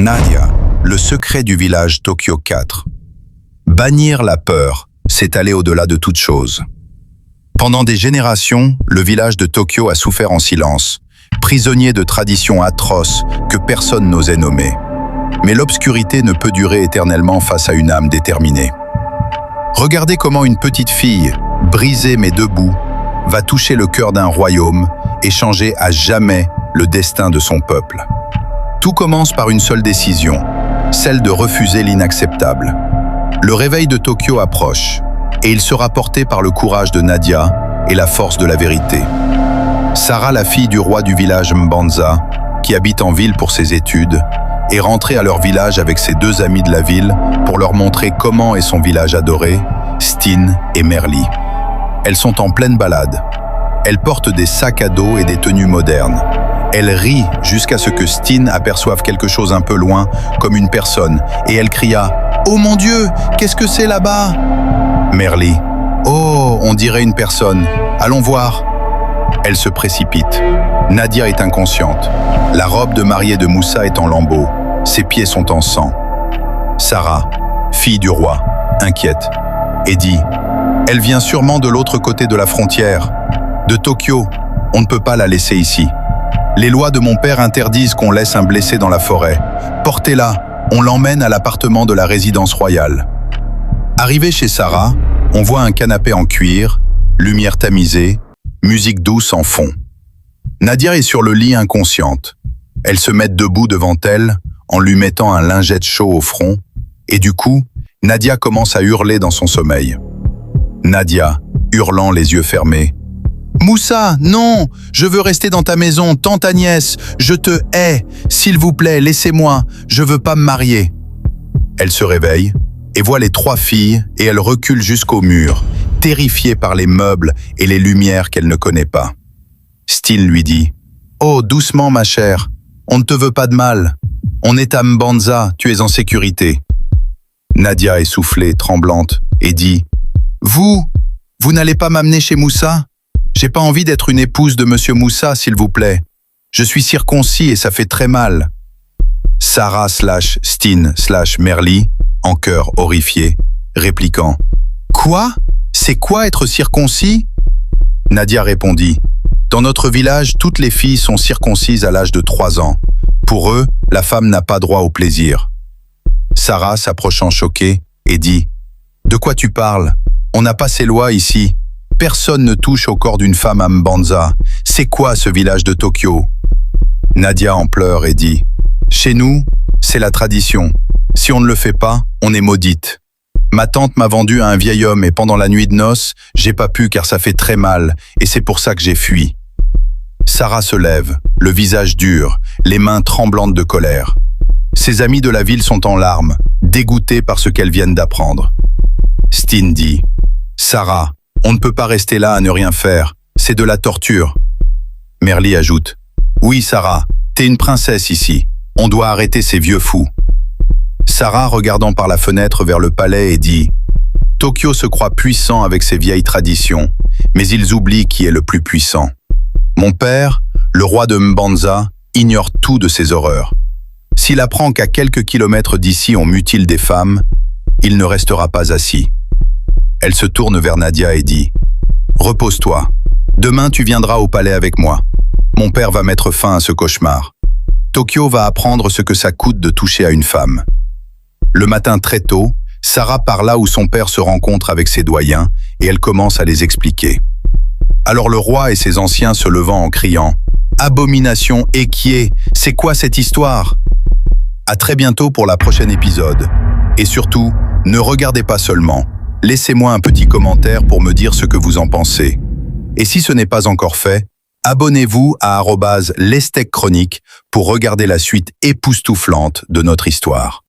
Nadia, le secret du village Tokyo 4. Bannir la peur, c'est aller au-delà de toute chose. Pendant des générations, le village de Tokyo a souffert en silence, prisonnier de traditions atroces que personne n'osait nommer. Mais l'obscurité ne peut durer éternellement face à une âme déterminée. Regardez comment une petite fille, brisée mais debout, va toucher le cœur d'un royaume et changer à jamais le destin de son peuple. Tout commence par une seule décision, celle de refuser l'inacceptable. Le réveil de Tokyo approche, et il sera porté par le courage de Nadia et la force de la vérité. Sarah, la fille du roi du village Mbanza, qui habite en ville pour ses études, est rentrée à leur village avec ses deux amis de la ville pour leur montrer comment est son village adoré, Stin et Merli. Elles sont en pleine balade. Elles portent des sacs à dos et des tenues modernes. Elle rit jusqu'à ce que Stin aperçoive quelque chose un peu loin, comme une personne, et elle cria « Oh mon Dieu, qu'est-ce que c'est là-bas » Merli « Oh, on dirait une personne, allons voir » Elle se précipite. Nadia est inconsciente. La robe de mariée de Moussa est en lambeaux. Ses pieds sont en sang. Sarah, fille du roi, inquiète, et dit « Elle vient sûrement de l'autre côté de la frontière. De Tokyo, on ne peut pas la laisser ici. Les lois de mon père interdisent qu'on laisse un blessé dans la forêt. Portez-la, on l'emmène à l'appartement de la résidence royale. » Arrivé chez Sarah, on voit un canapé en cuir, lumière tamisée, musique douce en fond. Nadia est sur le lit inconsciente. Elle se met debout devant elle, en lui mettant un lingette chaud au front, et du coup, Nadia commence à hurler dans son sommeil. Nadia, hurlant les yeux fermés. « Moussa, non! Je veux rester dans ta maison, tante Agnès, je te hais! S'il vous plaît, laissez-moi, je veux pas me marier! » Elle se réveille et voit les trois filles et elle recule jusqu'au mur, terrifiée par les meubles et les lumières qu'elle ne connaît pas. Stin lui dit « Oh, doucement ma chère, on ne te veut pas de mal. On est à Mbanza, tu es en sécurité. » Nadia, essoufflée, tremblante, et dit « Vous n'allez pas m'amener chez Moussa ? J'ai pas envie d'être une épouse de Monsieur Moussa, s'il vous plaît. Je suis circoncis et ça fait très mal. » Sarah /Stin /Merli, en chœur horrifié, répliquant « Quoi ? C'est quoi être circoncis ?» Nadia répondit « Dans notre village, toutes les filles sont circoncises à l'âge de 3 ans. Pour eux, la femme n'a pas droit au plaisir. » Sarah, s'approchant choquée, et dit « De quoi tu parles ? On n'a pas ces lois ici. Personne ne touche au corps d'une femme à Mbanza. C'est quoi ce village de Tokyo ?» Nadia en pleure et dit « Chez nous, c'est la tradition. Si on ne le fait pas, on est maudite. Ma tante m'a vendue à un vieil homme et pendant la nuit de noces, j'ai pas pu car ça fait très mal et c'est pour ça que j'ai fui. » Sarah se lève, le visage dur, les mains tremblantes de colère. Ses amis de la ville sont en larmes, dégoûtés par ce qu'elles viennent d'apprendre. Stin dit « Sarah, on ne peut pas rester là à ne rien faire, c'est de la torture. » Merli ajoute « Oui Sarah, t'es une princesse ici, on doit arrêter ces vieux fous. » Sarah, regardant par la fenêtre vers le palais, et dit « Tokyo se croit puissant avec ses vieilles traditions, mais ils oublient qui est le plus puissant. Mon père, le roi de Mbanza, ignore tout de ces horreurs. S'il apprend qu'à quelques kilomètres d'ici on mutile des femmes, il ne restera pas assis. » Elle se tourne vers Nadia et dit « Repose-toi. Demain, tu viendras au palais avec moi. Mon père va mettre fin à ce cauchemar. Tokyo va apprendre ce que ça coûte de toucher à une femme. » Le matin très tôt, Sarah part là où son père se rencontre avec ses doyens et elle commence à les expliquer. Alors le roi et ses anciens se levant en criant « Abomination équiée, c'est quoi cette histoire ?» À très bientôt pour la prochaine épisode. Et surtout, ne regardez pas seulement. Laissez-moi un petit commentaire pour me dire ce que vous en pensez. Et si ce n'est pas encore fait, abonnez-vous à @lestecchronique pour regarder la suite époustouflante de notre histoire.